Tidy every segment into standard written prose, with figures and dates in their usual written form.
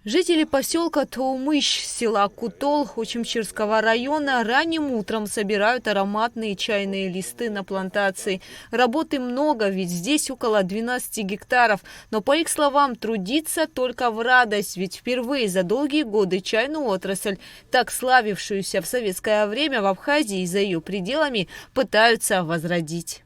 Жители поселка Таумыщ, села Кутол Очимчирского района ранним утром собирают ароматные чайные листы на плантации. Работы много, ведь здесь около 12 гектаров. Но, по их словам, трудиться только в радость, ведь впервые за долгие годы чайную отрасль, так славившуюся в советское время в Абхазии и за ее пределами, пытаются возродить.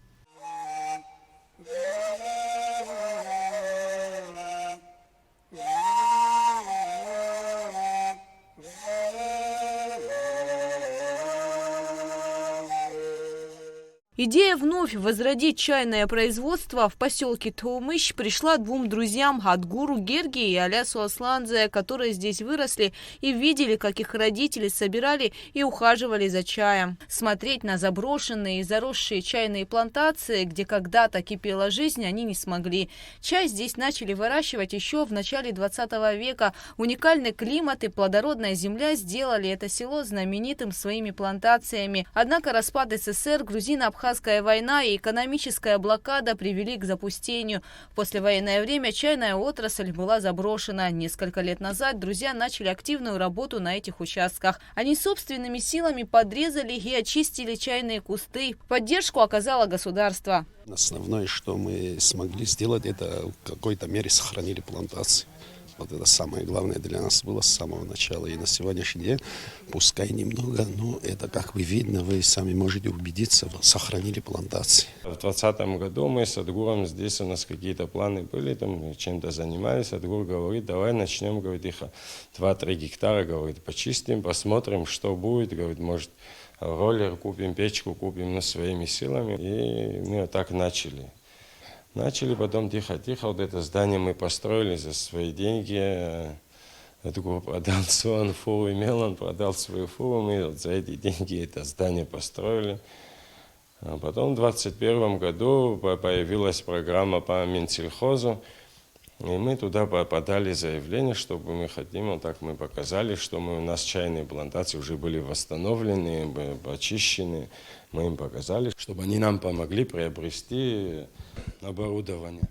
Идея вновь возродить чайное производство в поселке Таумыщ пришла двум друзьям Адгуру Герги и Алясу Асландзе, которые здесь выросли и видели, как их родители собирали и ухаживали за чаем. Смотреть на заброшенные и заросшие чайные плантации, где когда-то кипела жизнь, они не смогли. Чай здесь начали выращивать еще в начале 20 века. Уникальный климат и плодородная земля сделали это село знаменитым своими плантациями. Однако распад СССР, грузино-абхазская война и экономическая блокада привели к запустению. В послевоенное время чайная отрасль была заброшена. Несколько лет назад друзья начали активную работу на этих участках. Они собственными силами подрезали и очистили чайные кусты. Поддержку оказало государство. Основное, что мы смогли сделать, это в какой-то мере сохранили плантации. Вот это самое главное для нас было с самого начала. И на сегодняшний день, пускай немного, но это, как вы видно, вы сами можете убедиться, сохранили плантации. В 2020 году мы с Адгуром, здесь у нас какие-то планы были, там чем-то занимались. Адгур говорит, давай начнем, говорит, их 2-3 гектара, говорит, почистим, посмотрим, что будет, говорит, может, роллер купим, печку купим, но своими силами. И мы вот так начали. Потом тихо-тихо, вот это здание мы построили за свои деньги. Адгур продал свою фуру, имел, он продал свою фуру, мы вот за эти деньги это здание построили. А потом в 2021 году появилась программа по Минсельхозу, и мы туда подали заявление, чтобы мы хотим, вот так мы показали, что у нас чайные плантации уже были восстановлены, очищены. Мы им показали, чтобы они нам помогли приобрести оборудование.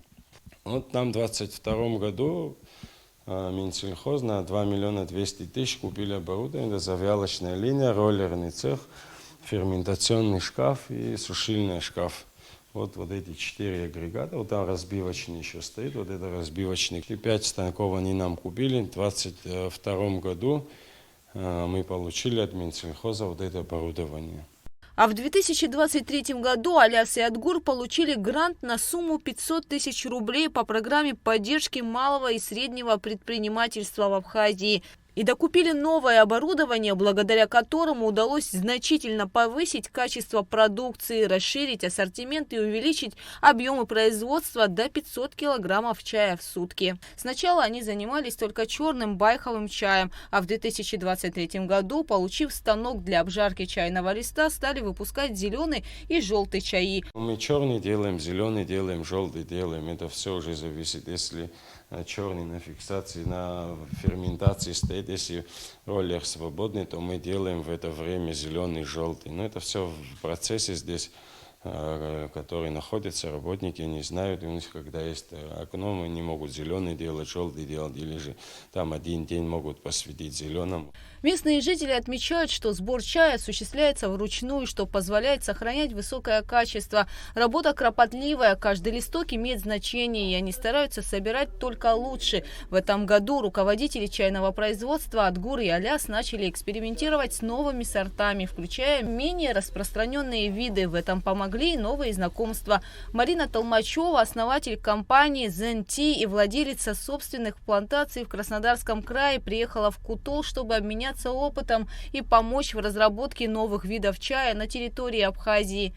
Вот нам в 2022 году Минсельхоз на 2 миллиона 200 тысяч купили оборудование. Это завялочная линия, роллерный цех, ферментационный шкаф и сушильный шкаф. Вот эти 4 агрегата, вот там разбивочный еще стоит, вот это разбивочный. 5 станков они нам купили. В 2022 году мы получили от Минсельхоза вот это оборудование. А в 2023 году Аляс и Адгур получили грант на сумму 500 тысяч рублей по программе поддержки малого и среднего предпринимательства в Абхазии. И докупили новое оборудование, благодаря которому удалось значительно повысить качество продукции, расширить ассортимент и увеличить объемы производства до 500 килограммов чая в сутки. Сначала они занимались только черным байховым чаем, а в 2023 году, получив станок для обжарки чайного листа, стали выпускать зеленый и желтый чаи. Мы черный делаем, зеленый делаем, желтый делаем. Это все уже зависит, если черный на фиксации, на ферментации стоит. Если роллер свободный, то мы делаем в это время зеленый, желтый. Но это все в процессе здесь, который находится, работники не знают, у них когда есть окно, мы не могут зеленый делать, желтый делать, или же там один день могут посвятить зеленому. Местные жители отмечают, что сбор чая осуществляется вручную, что позволяет сохранять высокое качество. Работа кропотливая, каждый листок имеет значение, и они стараются собирать только лучше. В этом году руководители чайного производства Адгур и Аляс начали экспериментировать с новыми сортами, включая менее распространенные виды. В этом помогли и новые знакомства. Марина Толмачева, основатель компании Zen Tea и владелица собственных плантаций в Краснодарском крае, приехала в Кутол, чтобы обменяться опытом и помочь в разработке новых видов чая на территории Абхазии.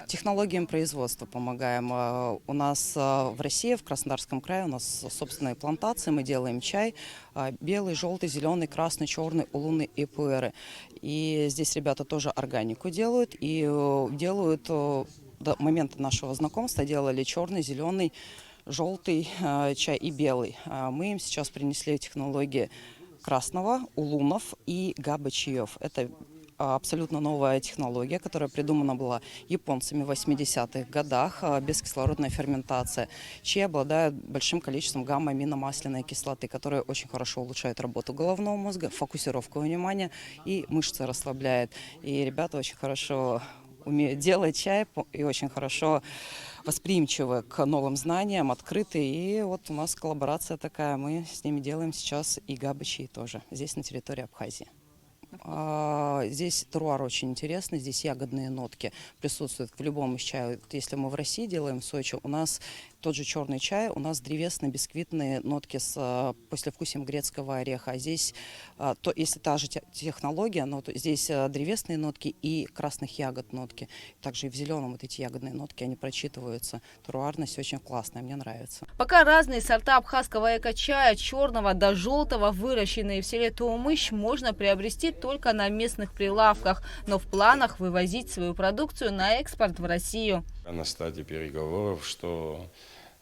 Технологиям производства помогаем. У нас в России, в Краснодарском крае, у нас собственные плантации. Мы делаем чай белый, желтый, зеленый, красный, черный, улунный и пуэры. И здесь ребята тоже органику делают. И делают до момента нашего знакомства делали черный, зеленый, желтый чай и белый. Мы им сейчас принесли технологии красного, улунов и габа чаев. Это абсолютно новая технология, которая придумана была японцами в 80-х годах, бескислородная ферментация. Чай обладает большим количеством гамма-аминомасляной кислоты, которая очень хорошо улучшает работу головного мозга, фокусировку внимания и мышцы расслабляет. И ребята очень хорошо умеют делать чай и очень хорошо восприимчивы к новым знаниям, открыты. И вот у нас коллаборация такая, мы с ними делаем сейчас и габа-чай тоже, здесь на территории Абхазии. Здесь теруар очень интересный, здесь ягодные нотки присутствуют в любом из чая. Если мы в России делаем в Сочи, у нас тот же черный чай, у нас древесные бисквитные нотки с послевкусием грецкого ореха. А здесь, если та же технология, но здесь древесные нотки и красных ягод нотки. Также и в зеленом вот эти ягодные нотки, они прочитываются. Теруарность очень классная, мне нравится. Пока разные сорта абхазского эко-чая, от черного до желтого, выращенные в селе Туумыш, можно приобрести только на местных прилавках, но в планах вывозить свою продукцию на экспорт в Россию. На стадии переговоров, что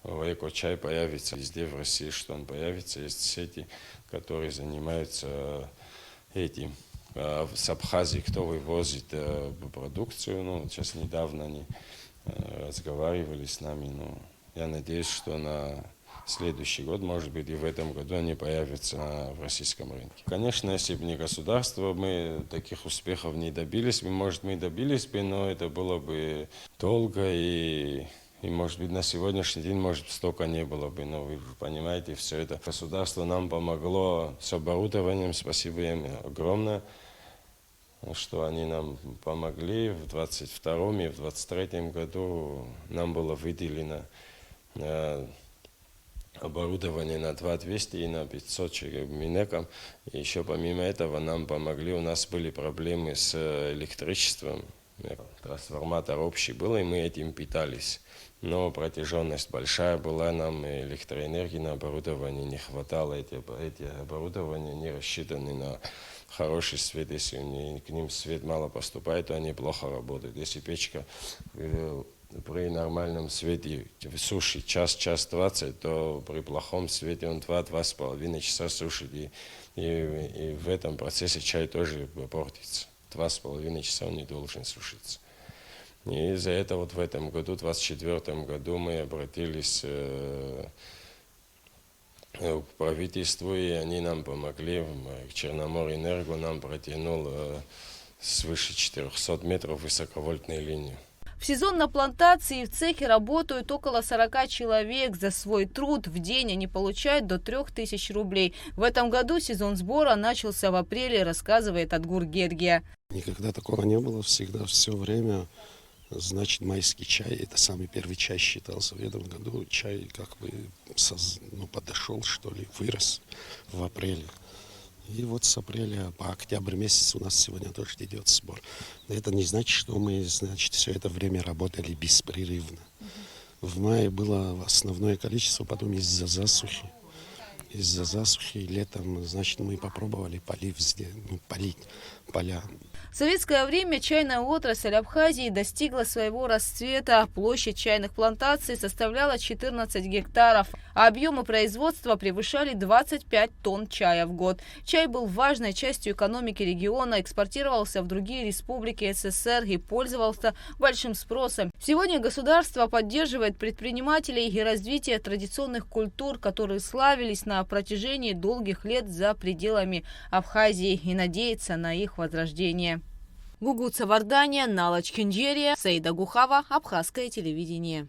эко-чай появится везде в России, что он появится. Есть сети, которые занимаются этим. С Абхазии кто вывозит продукцию. Ну, сейчас недавно они разговаривали с нами. Ну, я надеюсь, что на следующий год, может быть, и в этом году они появятся в российском рынке. Конечно, если бы не государство, мы таких успехов не добились. Может, мы добились бы, но это было бы долго и может быть, на сегодняшний день, может, столько не было бы. Но вы понимаете, все это государство нам помогло с оборудованием. Спасибо им огромное, что они нам помогли. В 2022 и в 2023 году нам было выделено оборудование на 2200 и на 500 Минеком. И еще помимо этого нам помогли. У нас были проблемы с электричеством. Трансформатор общий был, и мы этим питались. Но протяженность большая была, нам электроэнергии на оборудование не хватало. Эти оборудования не рассчитаны на хороший свет. Если к ним свет мало поступает, то они плохо работают. Если печка при нормальном свете сушит час 20, то при плохом свете он 2-2,5 часа сушит. И в этом процессе чай тоже портится. 2,5 часа он не должен сушиться. И из-за этого вот в этом году, в 2024 году, мы обратились к правительству, и они нам помогли. Черноморэнерго нам протянул свыше 400 метров высоковольтной линии. В сезон на плантации в цехе работают около 40 человек. За свой труд в день они получают до 3000 рублей. В этом году сезон сбора начался в апреле, рассказывает Адгур Гергия. Никогда такого не было, всегда, все время. Значит, майский чай, это самый первый чай считался. В этом году чай как бы подошел, что ли, вырос в апреле. И вот с апреля по октябрь месяц у нас сегодня тоже идет сбор. Но это не значит, что мы, значит, все это время работали беспрерывно. В мае было основное количество, потом из-за засухи летом, значит, мы попробовали полить поля. В советское время чайная отрасль Абхазии достигла своего расцвета. Площадь чайных плантаций составляла 14 гектаров, а объемы производства превышали 25 тонн чая в год. Чай был важной частью экономики региона, экспортировался в другие республики СССР и пользовался большим спросом. Сегодня государство поддерживает предпринимателей и развитие традиционных культур, которые славились на протяжении долгих лет за пределами Абхазии, и надеется на их возрождение. Гугуца Вардания, Налач Кенджерия, Саида Гухава, Абхазское телевидение.